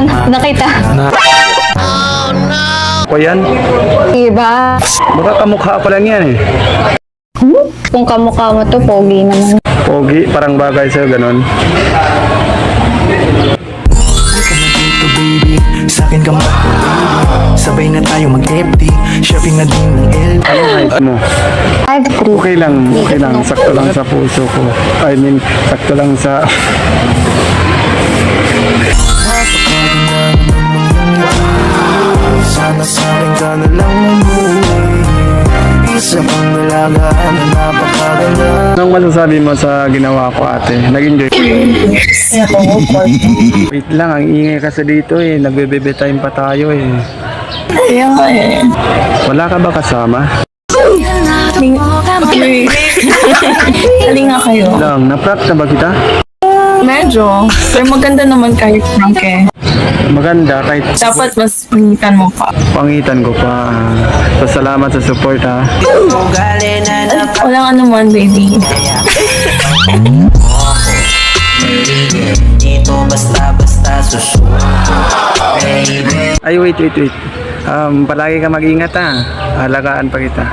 nakita. O yan? Diba? Baka kamukha pa lang yan eh. Kung kamukha mo to, pogi naman. Pogi, parang bagay sa'yo, ganon. Baby, sa akin ka sabay na tayo mag-FT, shopping na din ng LP. Anong height mo? 5'3". Okay lang, sakto lang sa puso ko. I mean, sakto lang sa... Sana sa akin ka na lang umuwi, isa pang dalaga na napakaganda. Anong masasabi mo sa ginawa ko, ate? Nag-enjoy? Wait lang, ang ingay kasi dito eh. Nagbe-baby time pa tayo eh. Kaya nga eh. Wala ka ba kasama? Hali nga kayo. Lang, na-prank na ba kita? Medyo. Pero maganda naman kahit Frank eh. Maganda, kahit Dapat mas pangitan mo pa. pangitan ko pa. So, salamat sa support ha. Walang anuman, baby. Dito basta-basta susunod. Ay, wait. Palagi ka mag-ingat ha. Halagaan pa kita.